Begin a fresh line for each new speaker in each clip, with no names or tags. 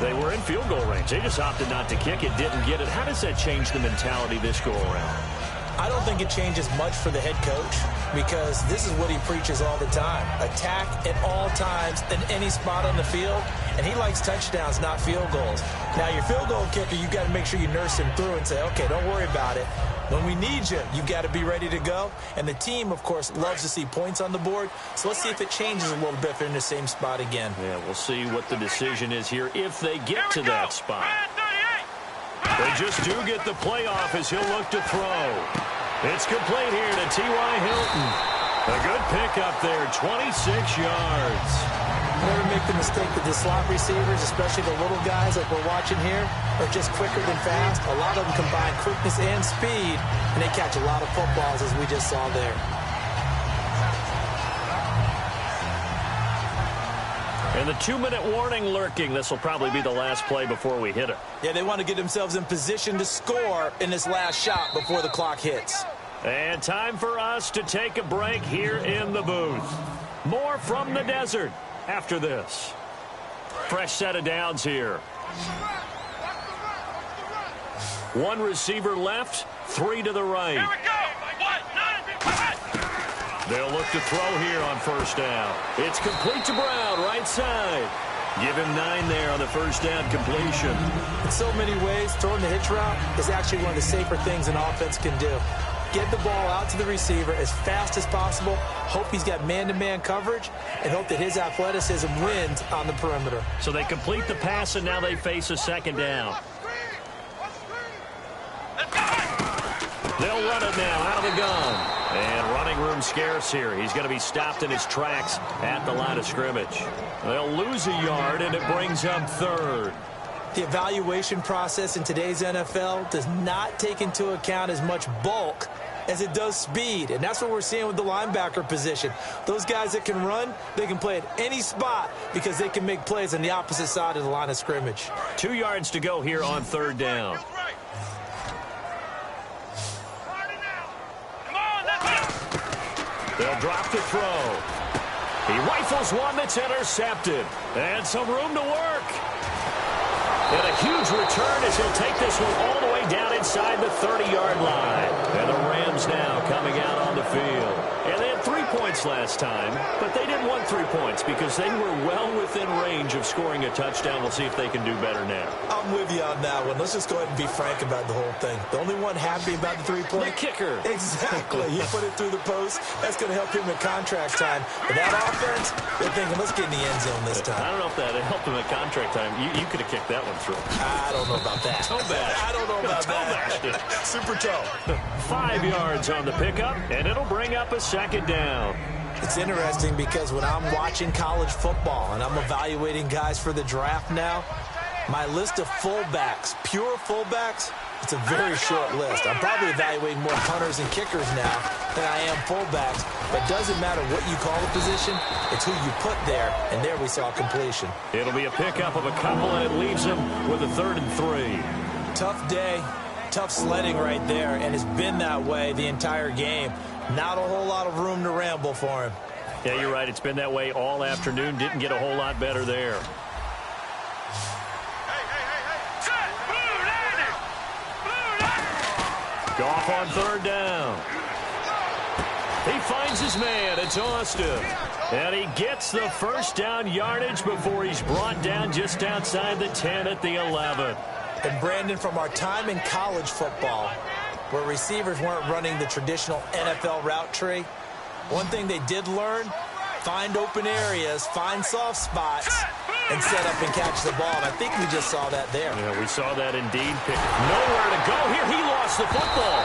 They were in field goal range. They just opted not to kick it, didn't get it. How does that change the mentality this go-around?
I don't think it changes much for the head coach because this is what he preaches all the time. Attack at all times in any spot on the field, and he likes touchdowns, not field goals. Now, your field goal kicker, you've got to make sure you nurse him through and say, okay, don't worry about it. When we need you, you've got to be ready to go. And the team, of course, loves to see points on the board. So let's see if it changes a little bit if they're in the same spot again.
Yeah, we'll see what the decision is here if they get to that spot. They just do get the playoff as he'll look to throw. It's complete here to T.Y. Hilton. A good pickup there, 26 yards.
Never make the mistake that the slot receivers, especially the little guys like we're watching here, are just quicker than fast. A lot of them combine quickness and speed, and they catch a lot of footballs, as we just saw there.
And the 2-minute warning lurking. This will probably be the last play before we hit it.
Yeah, they want to get themselves in position to score in this last shot before the clock hits.
And time for us to take a break here in the booth. More from the desert after this. Fresh set of downs here. One receiver left, 3 to the right.
Here we go.
They'll look to throw here on first down. It's complete to Brown, right side. Give him 9 there on the first down completion.
In so many ways, throwing the hitch route is actually one of the safer things an offense can do. Get the ball out to the receiver as fast as possible, hope he's got man-to-man coverage, and hope that his athleticism wins on the perimeter.
So they complete the pass, and now they face a second down. They'll run it now out of the gun. And running room scarce here. He's going to be stopped in his tracks at the line of scrimmage. They'll lose a yard, and it brings up 3rd.
The evaluation process in today's NFL does not take into account as much bulk as it does speed, and that's what we're seeing with the linebacker position. Those guys that can run, they can play at any spot because they can make plays on the opposite side of the line of scrimmage.
2 yards to go here on 3rd down. They'll drop the throw. He rifles one that's intercepted. And some room to work. And a huge return as he'll take this one all the way down inside the 30-yard line. And the Rams now coming out on the field. And they had 3 points last time, but they didn't want 3 points because they were well within range of scoring a touchdown. We'll see if they can do better now.
I'm with you on that one. Let's just go ahead and be frank about the whole thing. The only one happy about the 3-point.
The kicker.
Exactly. He put it through the post. That's going to help him in contract time. But that offense, they're thinking, let's get in the end zone this time.
I don't know if that helped him at contract time. You could have kicked that one through.
I don't know about that.
Toe bash.
I don't know about that. Super toe.
5 yards on the pickup, and it'll bring up a second down.
It's interesting because when I'm watching college football and I'm evaluating guys for the draft now, my list of fullbacks, pure fullbacks, it's a very short list. I'm probably evaluating more punters and kickers now than I am fullbacks. But it doesn't matter what you call the position, it's who you put there, and there we saw completion.
It'll be a pickup of a couple, and it leaves him with a 3rd and 3.
Tough day, tough sledding right there, and it's been that way the entire game. Not a whole lot of room to ramble for him.
Yeah, you're right. It's been that way all afternoon. Didn't get a whole lot better there. Goff on 3rd down. He finds his man. It's Austin. And he gets the first down yardage before he's brought down just outside the 10 at the 11.
And Brandon, from our time in college football, where receivers weren't running the traditional NFL route tree, one thing they did learn, find open areas, find soft spots, and set up and catch the ball. And I think we just saw that there.
Yeah, we saw that indeed. Nowhere to go here. He lost the football.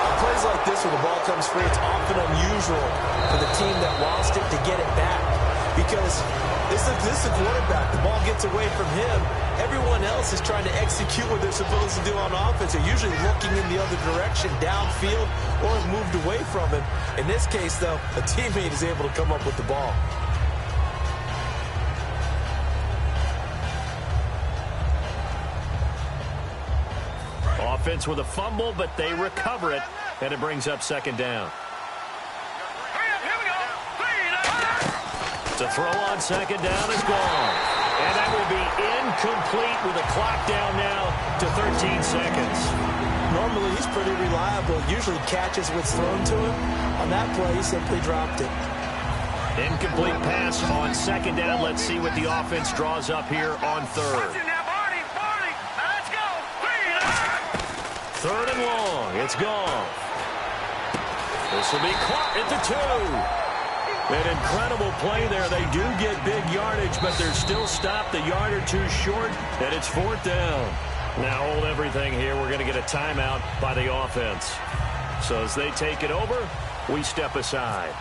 On plays like this where the ball comes free, it's often unusual for the team that lost it to get it back. Because this is the quarterback. The ball gets away from him. Everyone else is trying to execute what they're supposed to do on offense. They're usually looking in the other direction, downfield, or have moved away from him. In this case, though, a teammate is able to come up with the ball.
Offense with a fumble, but they recover it, and it brings up second down. The throw on second down is gone. And that will be complete with the clock down now to 13 seconds.
Normally, he's pretty reliable. Usually catches what's thrown to him. On that play, he simply dropped it.
Incomplete pass on second down. Let's see what the offense draws up here on third.
Let's go.
Third and long. It's gone. This will be caught at the 2. An incredible play there. They do get big yardage, but they're still stopped a yard or two short, and it's fourth down. Now hold everything here. We're going to get a timeout by the offense. So as they take it over, we step aside.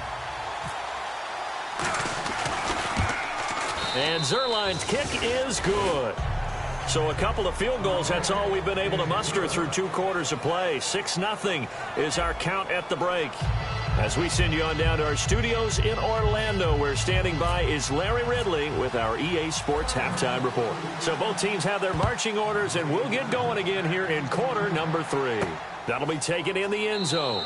And Zerline's kick is good. So a couple of field goals, that's all we've been able to muster through 2 quarters of play. 6-0 is our count at the break. As we send you on down to our studios in Orlando, where standing by is Larry Ridley with our EA Sports Halftime Report. So both teams have their marching orders, and we'll get going again here in quarter number 3. That'll be taken in the end zone.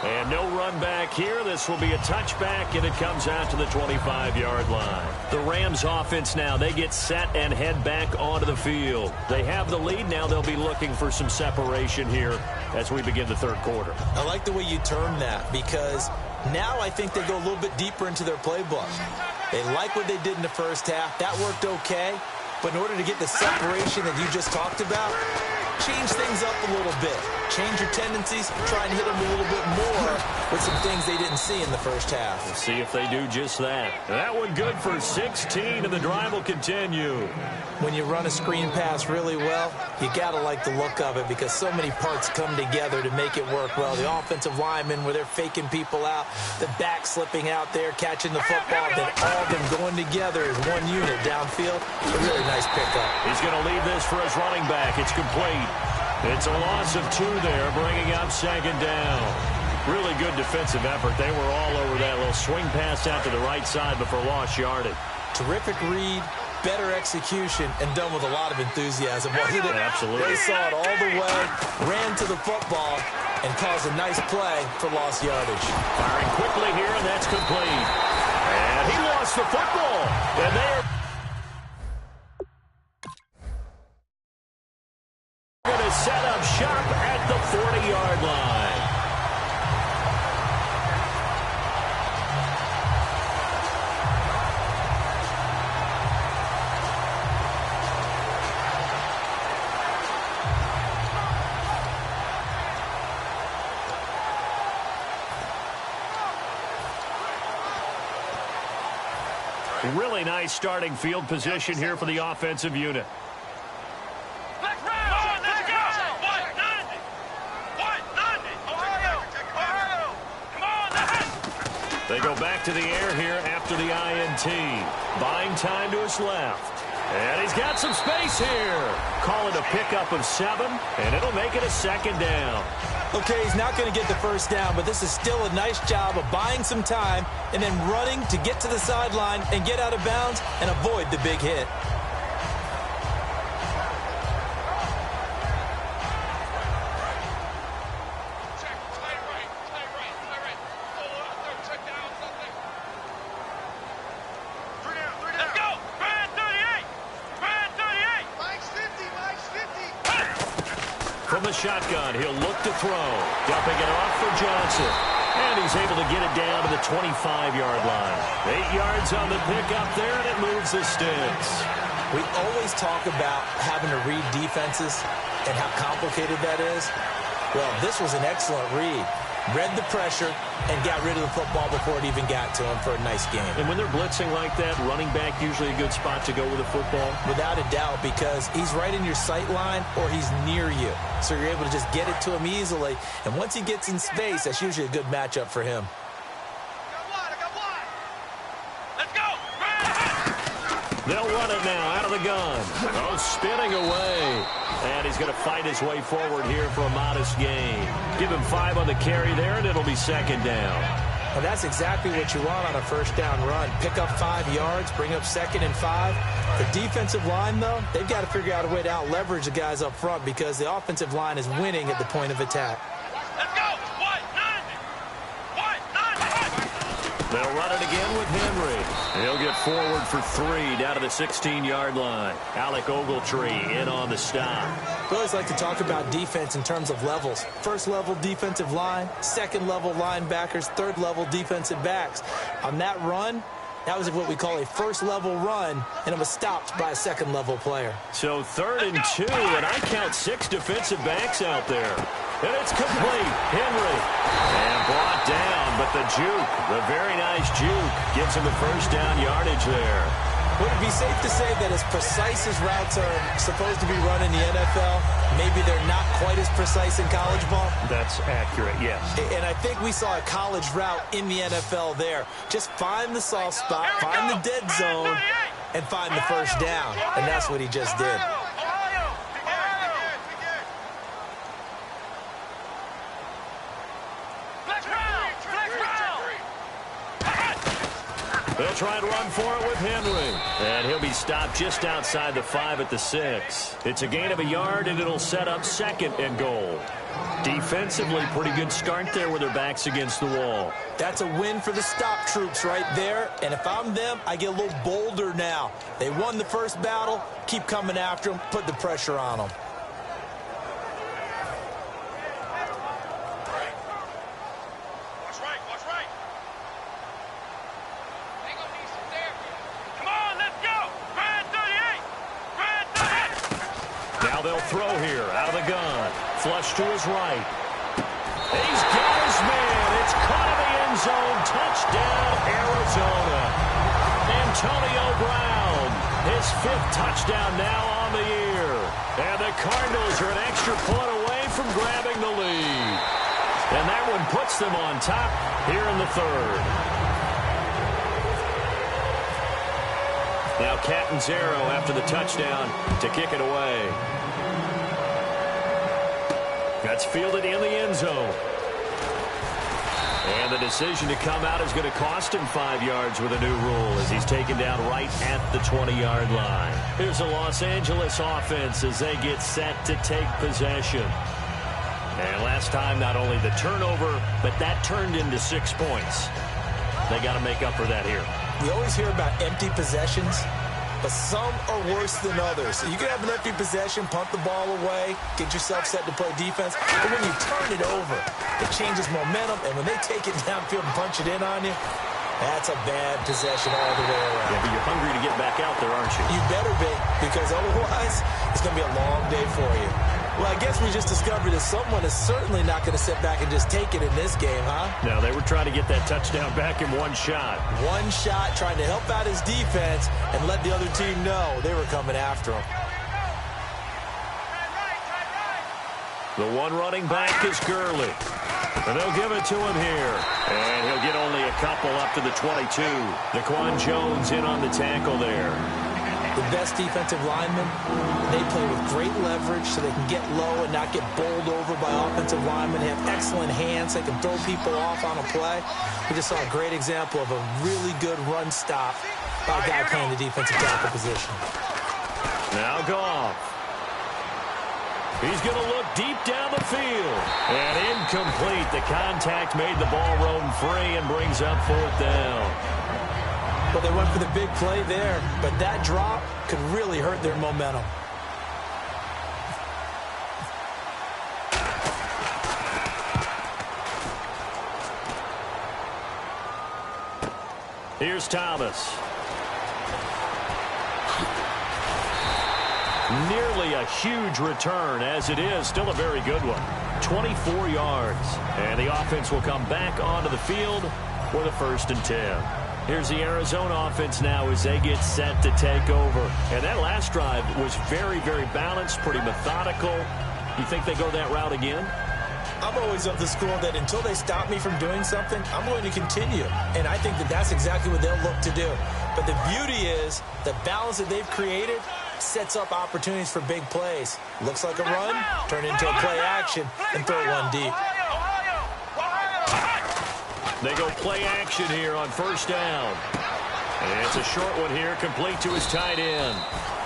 And no run back here. This will be a touchback, and it comes out to the 25-yard line. The Rams offense now, they get set and head back onto the field. They have the lead. Now they'll be looking for some separation here as we begin the third quarter.
I like the way you termed that, because now I think they go a little bit deeper into their playbook. They like what they did in the first half. That worked okay. But in order to get the separation that you just talked about, change things up a little bit. Change your tendencies, try and hit them a little bit more with some things they didn't see in the first half.
We'll see if they do just that. That one good for 16, and the drive will continue.
When you run a screen pass really well, you got to like the look of it, because so many parts come together to make it work well. The offensive linemen, where they're faking people out, the back slipping out there, catching the football, then all of them going together as one unit downfield. A really nice pickup.
He's going to leave this for his running back. It's complete. It's a loss of 2 there, bringing up second down. Really good defensive effort. They were all over that little swing pass out to the right side before lost yardage.
Terrific read, better execution, and done with a lot of enthusiasm, wasn't it?
Absolutely.
They saw it all the way, ran to the football, and caused a nice play for lost yardage.
Firing quickly here, and that's complete. And he lost the football. And they are going to set up shop at the 40-yard line. Really nice starting field position here for the offensive unit. They go back to the air here after the INT. Buying time to his left. And he's got some space here. Call it a pickup of 7, and it'll make it a second down.
Okay, he's not going to get the first down, but this is still a nice job of buying some time and then running to get to the sideline and get out of bounds and avoid the big hit.
From the shotgun, he'll look to throw. Dumping it off for Johnson. And he's able to get it down to the 25-yard line. 8 yards on the pickup there, and it moves the sticks.
We always talk about having to read defenses and how complicated that is. Well, this was an excellent read. Read the pressure and got rid of the football before it even got to him for a nice game.
And when they're blitzing like that, running back usually a good spot to go with the football?
Without a doubt, because he's right in your sight line or he's near you. So you're able to just get it to him easily. And once he gets in space, that's usually a good matchup for him.
They'll run it now out of the gun. Oh, spinning away. And he's going to fight his way forward here for a modest gain. Give him 5 on the carry there, and it'll be second down.
Well, that's exactly what you want on a first down run. Pick up 5 yards, bring up 2nd and 5. The defensive line, though, they've got to figure out a way to out-leverage the guys up front because the offensive line is winning at the point of attack.
Let's go!
They'll run it again with Henry. He'll get forward for 3 down to the 16-yard line. Alec Ogletree in on the stop.
We always like to talk about defense in terms of levels. First-level defensive line, second-level linebackers, third-level defensive backs. On that run, that was what we call a first-level run, and it was stopped by a second-level player.
So 3rd and 2, and I count 6 defensive backs out there. And it's complete. Henry. And brought down, but the juke, the very nice juke, gives him the first down yardage there.
Would it be safe to say that as precise as routes are supposed to be run in the NFL, maybe they're not quite as precise in college ball?
That's accurate, yes.
And I think we saw a college route in the NFL there. Just find the soft spot, find the dead zone, and find the first down. And that's what he just did.
They'll try and run for it with Henry. And he'll be stopped just outside the 5 at the 6. It's a gain of a yard, and it'll set up 2nd and goal. Defensively, pretty good start there with their backs against the wall.
That's a win for the stop troops right there. And if I'm them, I get a little bolder now. They won the first battle. Keep coming after them. Put the pressure on them.
Throw here, out of the gun. Flush to his right. He's got his man. It's caught in the end zone. Touchdown, Arizona. Antonio Brown, his 5th touchdown now on the year. And the Cardinals are an extra point away from grabbing the lead. And that one puts them on top here in the 3rd. Now Catanzaro after the touchdown to kick it away. That's fielded in the end zone. And the decision to come out is going to cost him 5 yards with a new rule as he's taken down right at the 20-yard line. Here's the Los Angeles offense as they get set to take possession. And last time, not only the turnover, but that turned into 6 points. They got to make up for that here.
We always hear about empty possessions, but some are worse than others. You can have an empty possession, punt the ball away, get yourself set to play defense. But when you turn it over, it changes momentum. And when they take it downfield and punch it in on you, that's a bad possession all the way around.
Yeah, but you're hungry to get back out there, aren't you?
You better be, because otherwise it's going to be a long day for you. Well, I guess we just discovered that someone is certainly not going to sit back and just take it in this game, huh?
No, they were trying to get that touchdown back in one shot.
One shot, trying to help out his defense and let the other team know they were coming after him.
The one running back is Gurley. And they'll give it to him here. And he'll get only a couple up to the 22. Daquan Jones in on the tackle there.
The best defensive linemen, they play with great leverage so they can get low and not get bowled over by offensive linemen. They have excellent hands. They can throw people off on a play. We just saw a great example of a really good run stop by a guy playing the defensive tackle position.
Now Goff. He's going to look deep down the field. And incomplete. The contact made the ball roam free and brings up 4th down.
Well, they went for the big play there, but that drop could really hurt their momentum.
Here's Thomas. Nearly a huge return, as it is still a very good one. 24 yards. And the offense will come back onto the field for the 1st and 10. Here's the Arizona offense now as they get set to take over. And that last drive was very, very balanced, pretty methodical. You think they go that route again?
I'm always of the school that until they stop me from doing something, I'm going to continue. And I think that that's exactly what they'll look to do. But the beauty is the balance that they've created sets up opportunities for big plays. Looks like a run, turn into a play action, and throw one deep.
They go play action here on 1st down. And it's a short one here, complete to his tight end.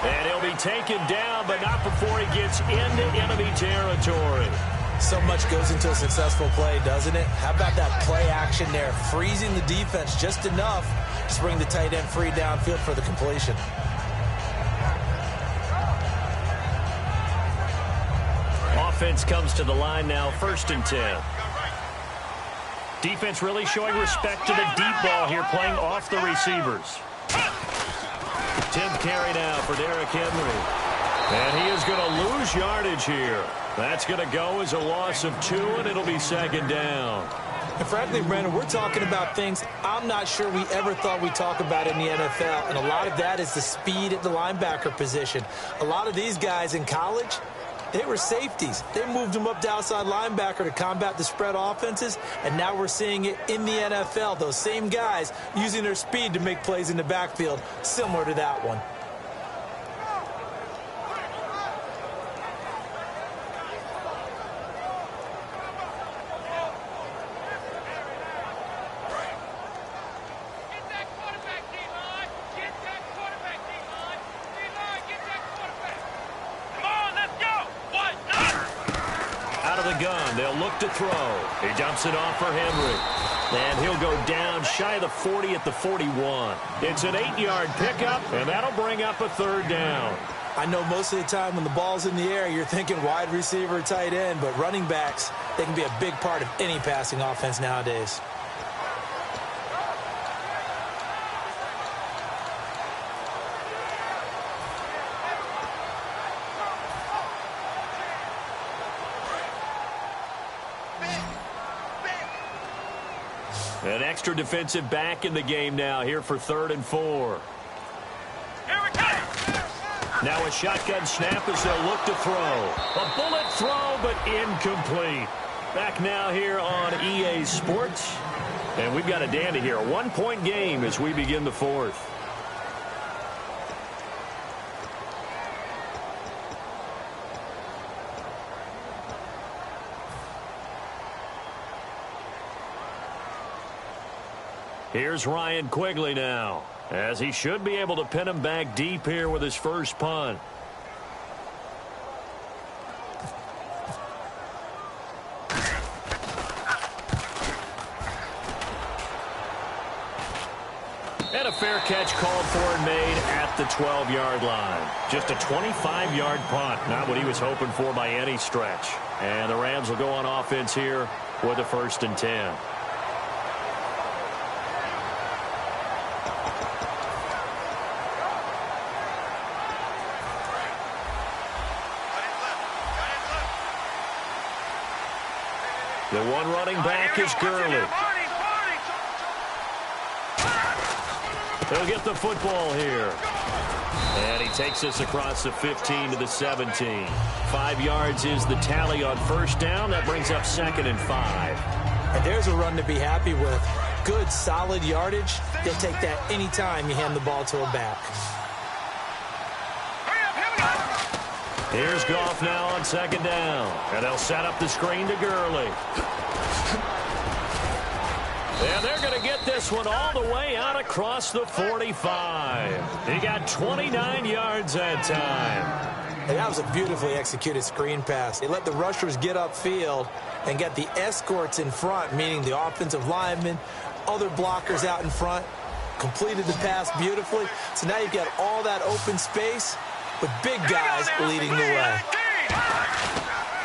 And he'll be taken down, but not before he gets into enemy territory.
So much goes into a successful play, doesn't it? How about that play action there, freezing the defense just enough to bring the tight end free downfield for the completion.
Offense comes to the line now, 1st and 10. Defense really showing respect to the deep ball here, playing off the receivers. 10th carry now for Derrick Henry. And he is going to lose yardage here. That's going to go as a loss of 2, and it'll be 2nd down.
And frankly, Brandon, we're talking about things I'm not sure we ever thought we'd talk about in the NFL. And a lot of that is the speed at the linebacker position. A lot of these guys in college, they were safeties. They moved them up to outside linebacker to combat the spread offenses, and now we're seeing it in the NFL. Those same guys using their speed to make plays in the backfield, similar to that one.
They'll look to throw. He dumps it off for Henry. And he'll go down shy of the 40 at the 41. It's an 8-yard pickup, and that'll bring up a 3rd down.
I know most of the time when the ball's in the air, you're thinking wide receiver, tight end, but running backs, they can be a big part of any passing offense nowadays.
An extra defensive back in the game now here for 3rd and 4.
Here we go.
Now a shotgun snap as they'll look to throw. A bullet throw, but incomplete. Back now here on EA Sports. And we've got a dandy here. A 1-point game as we begin the 4th. Here's Ryan Quigley now, as he should be able to pin him back deep here with his first punt. And a fair catch called for and made at the 12-yard line. Just a 25-yard punt, not what he was hoping for by any stretch. And the Rams will go on offense here with a 1st and 10. The one running back is Gurley. He'll get the football here. And he takes us across the 15 to the 17. 5 yards is the tally on 1st down. That brings up 2nd and 5.
And there's a run to be happy with. Good, solid yardage. They'll take that anytime you hand the ball to a back.
Here's Goff now on 2nd down. And they'll set up the screen to Gurley. And they're going to get this one all the way out across the 45. He got 29 yards that time.
And that was a beautifully executed screen pass. They let the rushers get upfield and get the escorts in front, meaning the offensive linemen, other blockers out in front, completed the pass beautifully. So now you've got all that open space with big guys leading the way.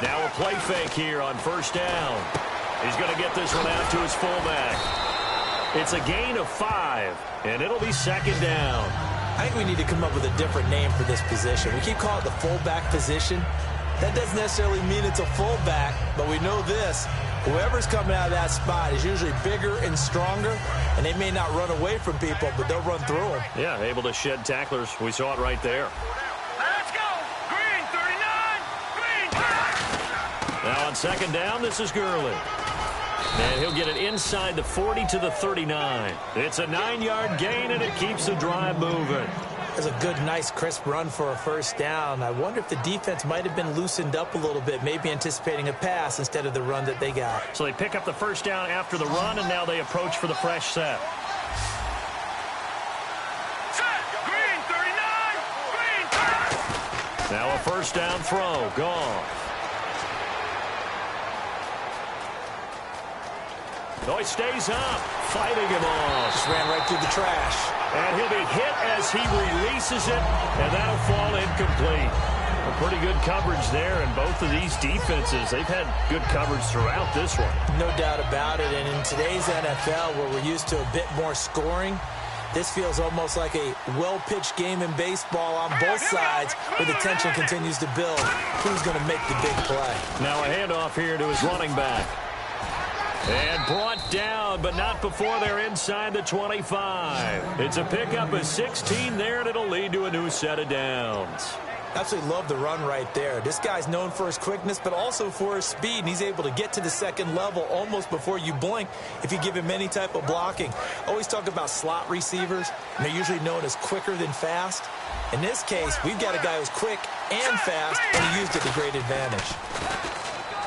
Now a play fake here on 1st down. He's going to get this one out to his fullback. It's a gain of 5, and it'll be 2nd down.
I think we need to come up with a different name for this position. We keep calling it the fullback position. That doesn't necessarily mean it's a fullback, but we know this. Whoever's coming out of that spot is usually bigger and stronger, and they may not run away from people, but they'll run through them.
Yeah, able to shed tacklers. We saw it right there.
Let's go. Green 39. Green.
Now on 2nd down, this is Gurley. And he'll get it inside the 40 to the 39. It's a 9-yard gain, and it keeps the drive moving.
That's a good, nice, crisp run for a 1st down. I wonder if the defense might have been loosened up a little bit, maybe anticipating a pass instead of the run that they got.
So they pick up the 1st down after the run, and now they approach for the fresh set.
Set. Green 39. Green.
Now a 1st down throw. Gone. Oh, he stays up, fighting him off.
Just ran right through the trash.
And he'll be hit as he releases it, and that'll fall incomplete. A pretty good coverage there, and both of these defenses, they've had good coverage throughout this one.
No doubt about it, and in today's NFL, where we're used to a bit more scoring, this feels almost like a well-pitched game in baseball on both sides, where the tension continues to build. Who's going to make the big play?
Now a handoff here to his running back. And brought down, but not before they're inside the 25. It's a pickup of 16 there, and it'll lead to a new set of downs.
Absolutely love the run right there. This guy's known for his quickness, but also for his speed, and he's able to get to the second level almost before you blink if you give him any type of blocking. Always talk about slot receivers, and they're usually known as quicker than fast. In this case, we've got a guy who's quick and fast, and he used it to great advantage.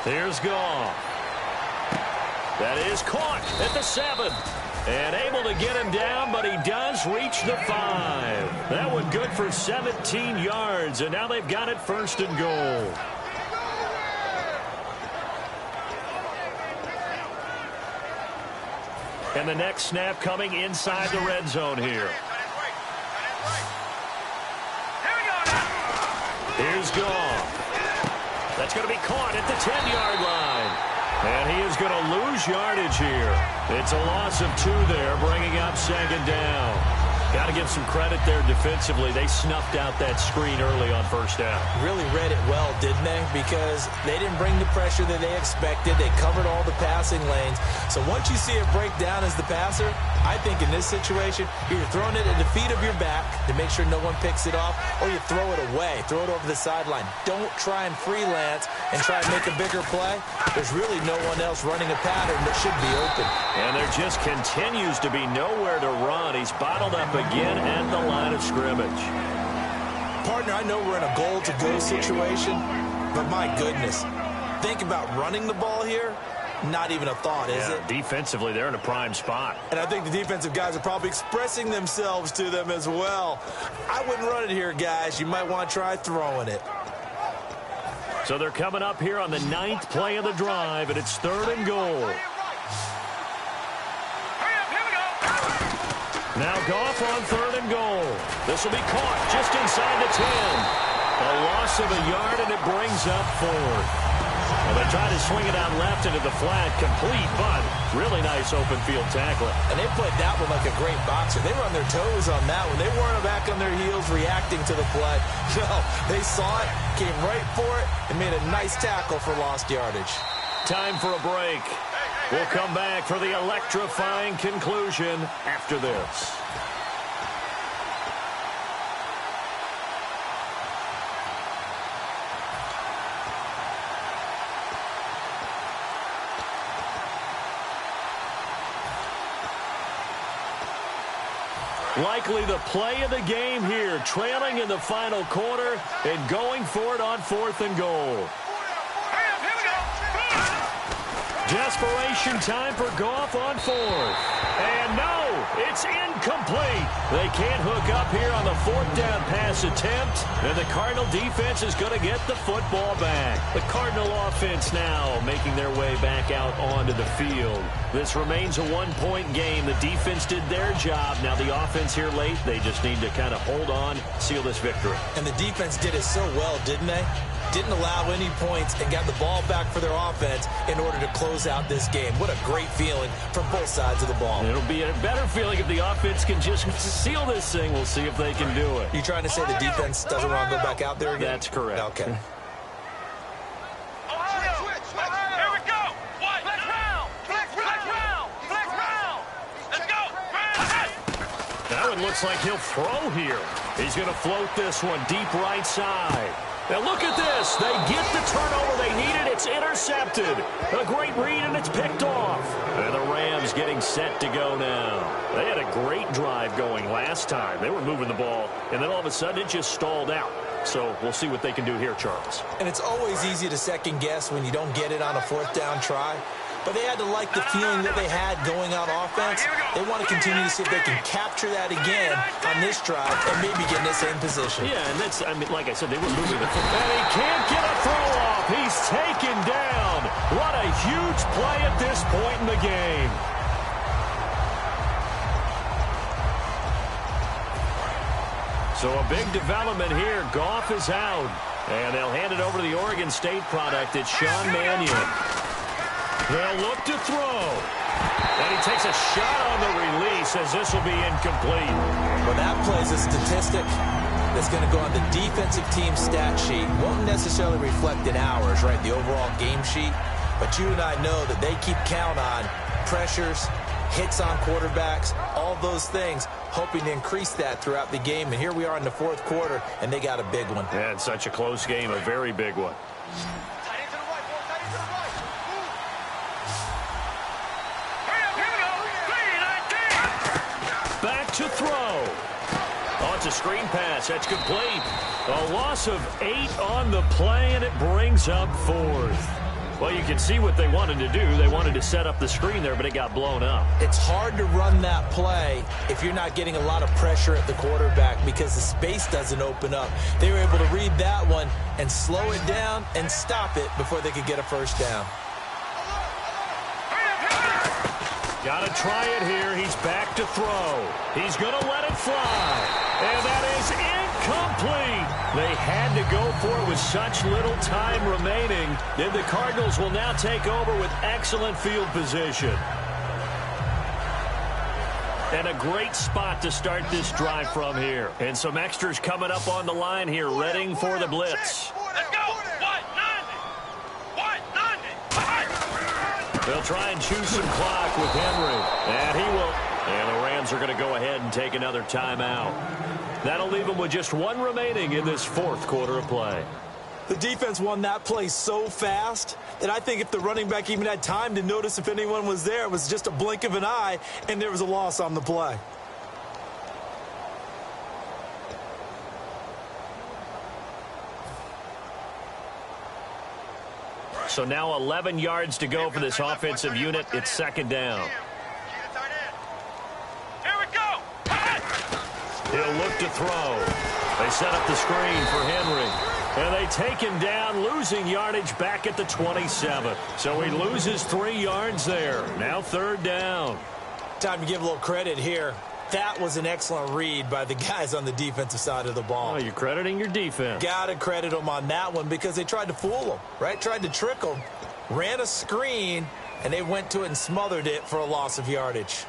Here's Goff. That is caught at the 7. And able to get him down, but he does reach the 5. That one good for 17 yards, and now they've got it 1st and goal. And the next snap coming inside the red zone here. Here's Goff. That's going to be caught at the 10-yard line. And he is going to lose yardage here. It's a loss of 2 there, bringing up 2nd down. Got to give some credit there defensively. They snuffed out that screen early on 1st down.
Really read it well, didn't they? Because they didn't bring the pressure that they expected. They covered all the passing lanes. So once you see it break down as the passer, I think in this situation, you're throwing it at the feet of your back to make sure no one picks it off, or you throw it away, throw it over the sideline. Don't try and freelance and try and make a bigger play. There's really no one else running a pattern that should be open.
And there just continues to be nowhere to run. He's bottled up again at the line of scrimmage.
Partner, I know we're in a goal-to-go situation, but my goodness, think about running the ball here. Not even a thought, is it?
Defensively, they're in a prime spot.
And I think the defensive guys are probably expressing themselves to them as well. I wouldn't run it here, guys. You might want to try throwing it.
So they're coming up here on the 9th play of the drive, and it's 3rd and goal. Now Goff on 3rd and goal. This will be caught just inside the 10. A loss of a yard, and it brings up 4th. Well, they try to swing it out left into the flat, complete, but really nice open field tackling.
And they played that one like a great boxer. They were on their toes on that one. They weren't back on their heels reacting to the play. No, they saw it, came right for it, and made a nice tackle for lost yardage.
Time for a break. We'll come back for the electrifying conclusion after this. Likely the play of the game here, trailing in the final quarter and going for it on 4th and goal. Desperation time for Goff on 4th. And no, it's incomplete. They can't hook up here on the 4th down pass attempt. And the Cardinal defense is going to get the football back. The Cardinal offense now making their way back out onto the field. This remains a 1-point game. The defense did their job. Now the offense here late, they just need to kind of hold on, seal this victory.
And the defense did it so well, didn't they? Didn't allow any points and got the ball back for their offense in order to close out this game. What a great feeling from both sides of the ball.
It'll be a better feeling if the offense can just seal this thing. We'll see if they can do it.
You trying to say the defense doesn't want to go back out there again?
That's correct.
Okay.
Here we go. What? Flex round. Flex round. Flex round. Let's go.
That one looks like he'll throw here. He's going to float this one deep right side. Now look at this. They get the turnover they needed. It's intercepted. A great read, and it's picked off. And the Rams getting set to go now. They had a great drive going last time. They were moving the ball, and then all of a sudden it just stalled out. So we'll see what they can do here, Charles.
And it's always easy to second guess when you don't get it on a 4th down try. But they had to like the feeling that they had going on offense. They want to continue to see if they can capture that again on this drive and maybe get in the same position.
Yeah, and that's, I mean, like I said, they were moving the football. And he can't get a throw off. He's taken down. What a huge play at this point in the game. So a big development here. Goff is out. And they'll hand it over to the Oregon State product. It's Sean Mannion. They'll look to throw. And he takes a shot on the release as this will be incomplete.
Well, that plays a statistic that's going to go on the defensive team stat sheet. Won't necessarily reflect in ours, right, the overall game sheet. But you and I know that they keep count on pressures, hits on quarterbacks, all those things, hoping to increase that throughout the game. And here we are in the fourth quarter, and they got a big one.
Yeah, it's such a close game, a very big one. Back to throw. Oh, it's a screen pass. That's complete. A loss of 8 on the play, and it brings up 4th. Well, you can see what they wanted to do. They wanted to set up the screen there, but it got blown up.
It's hard to run that play if you're not getting a lot of pressure at the quarterback because the space doesn't open up. They were able to read that one and slow it down and stop it before they could get a first down.
Got to try it here. He's back to throw. He's going to let it fly. And that is incomplete. They had to go for it with such little time remaining. Then the Cardinals will now take over with excellent field position. And a great spot to start this drive from here. And some extras coming up on the line here, readying for the blitz.
Let's go.
They'll try and choose some clock with Henry. And he will. And the Rams are going to go ahead and take another timeout. That'll leave them with just 1 remaining in this fourth quarter of play.
The defense won that play so fast that I think if the running back even had time to notice if anyone was there, it was just a blink of an eye, and there was a loss on the play.
So now 11 yards to go for this offensive unit. It's second down.
Here we go.
He'll look to throw. They set up the screen for Henry. And they take him down, losing yardage back at the 27. So he loses 3 yards there. Now third down.
Time to give a little credit here. That was an excellent read by the guys on the defensive side of the ball.
Oh, you're crediting your defense.
Got to credit them on that one because they tried to fool them, right? Tried to trick them, ran a screen, and they went to it and smothered it for a loss of yardage.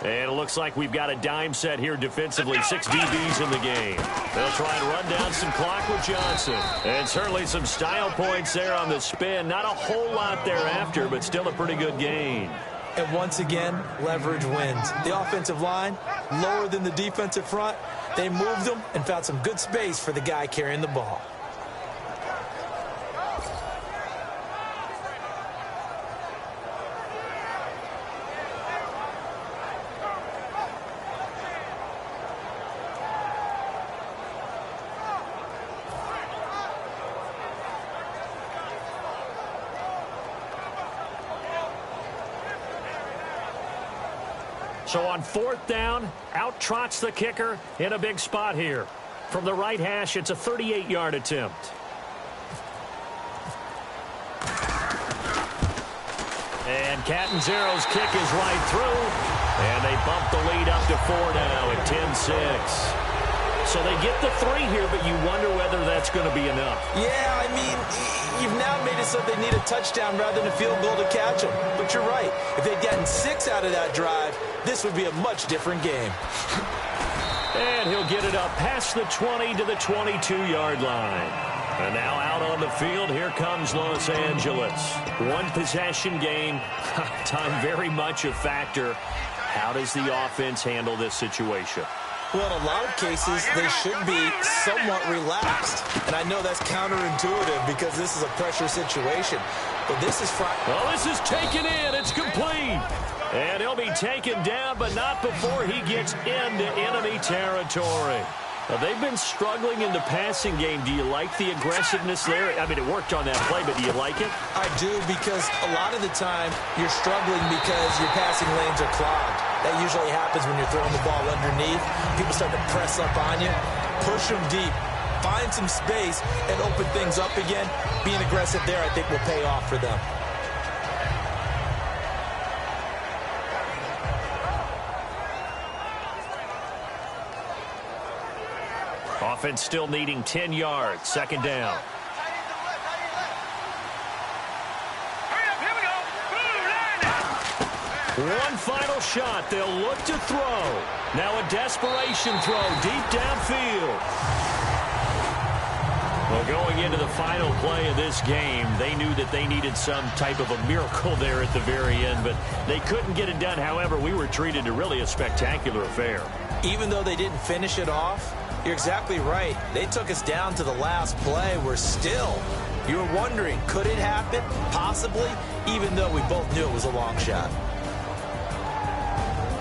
And it looks like we've got a dime set here defensively. 6 DBs in the game. They'll try and run down some clock with Johnson. And certainly some style points there on the spin. Not a whole lot thereafter, but still a pretty good gain.
And once again, leverage wins. The offensive line, lower than the defensive front. They moved them and found some good space for the guy carrying the ball.
So on fourth down, out trots the kicker in a big spot here. From the right hash, it's a 38-yard attempt. And Catanzaro's kick is right through. And they bump the lead up to 4 now at 10-6. So they get the 3 here, but you wonder whether that's going to be enough.
Yeah, I mean, you've now made it so they need a touchdown rather than a field goal to catch them. But you're right. If they'd gotten 6 out of that drive, this would be a much different game.
And he'll get it up past the 20 to the 22-yard line. And now out on the field, here comes Los Angeles. 1 possession game. Time very much a factor. How does the offense handle this situation?
Well, in a lot of cases, they should be somewhat relaxed. And I know that's counterintuitive because this is a pressure situation. But this is
well, this is taken in. It's complete. And he'll be taken down, but not before he gets into enemy territory. They've been struggling in the passing game. Do you like the aggressiveness there? I mean, it worked on that play, but do you like it?
I do, because a lot of the time you're struggling because your passing lanes are clogged. That usually happens when you're throwing the ball underneath. People start to press up on you. Push them deep. Find some space and open things up again. Being aggressive there, I think, will pay off for them.
Offense still needing 10 yards. Second down. One final shot. They'll look to throw. Now a desperation throw deep downfield. Well, going into the final play of this game, they knew that they needed some type of a miracle there at the very end, but they couldn't get it done. However, we were treated to really a spectacular affair.
Even though they didn't finish it off, you're exactly right. They took us down to the last play. We're still, you were wondering, could it happen? Possibly, even though we both knew it was a long shot.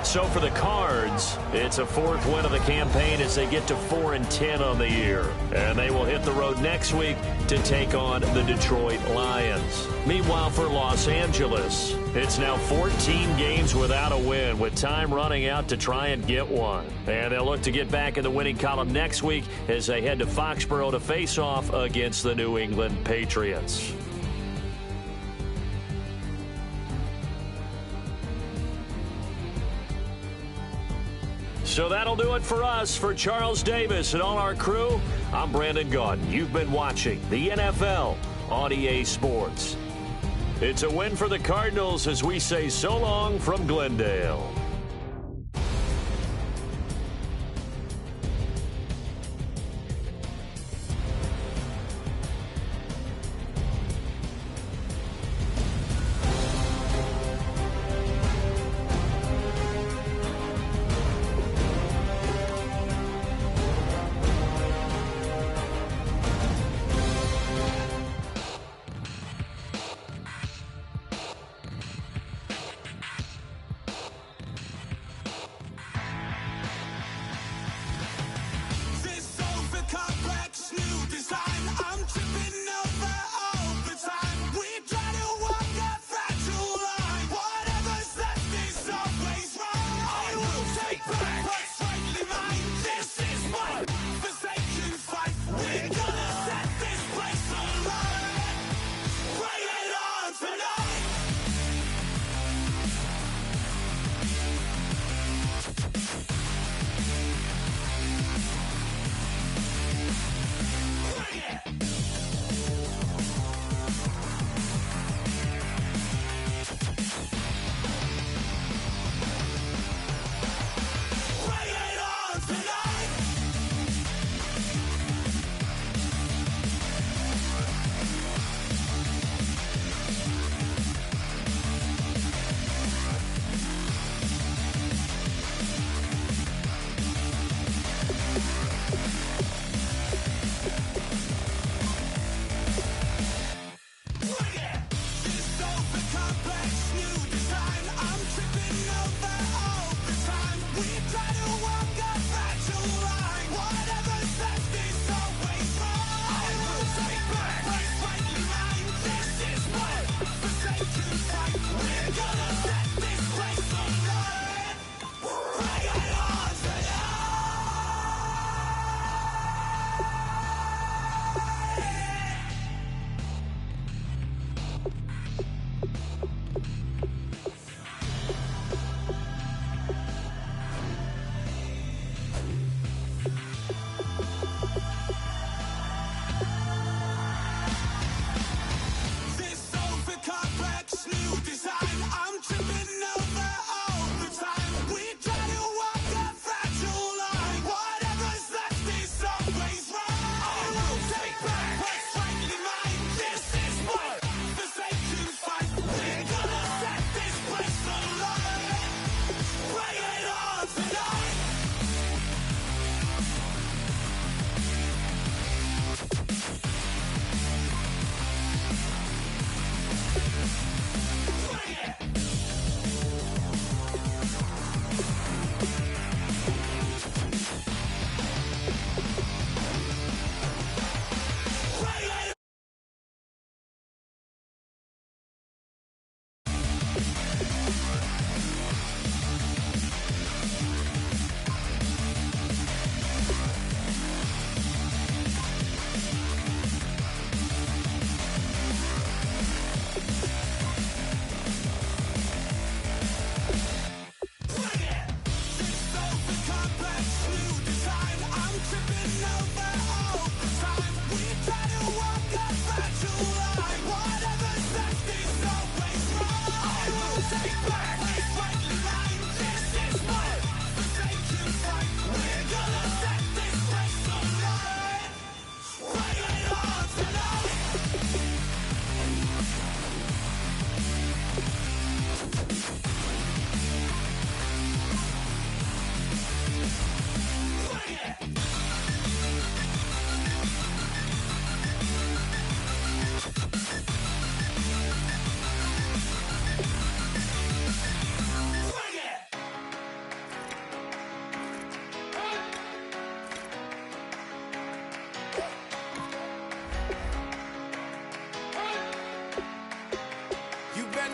So for the Cards, it's a fourth win of the campaign as they get to 4-10 on the year. And they will hit the road next week to take on the Detroit Lions. Meanwhile, for Los Angeles, it's now 14 games without a win, with time running out to try and get one. And they'll look to get back in the winning column next week as they head to Foxborough to face off against the New England Patriots. So that'll do it for us. For Charles Davis and all our crew, I'm Brandon Gaudin. You've been watching the NFL on EA Sports. It's a win for the Cardinals as we say so long from Glendale.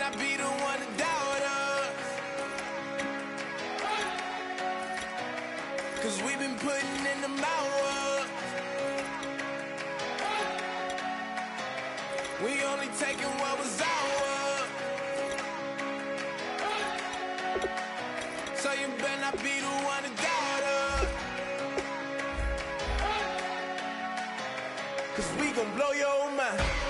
not be the one to doubt us. 'Cause we've been putting in the hours. We only taking what was ours. So you better not be the one to doubt us. 'Cause we gon' blow your mind.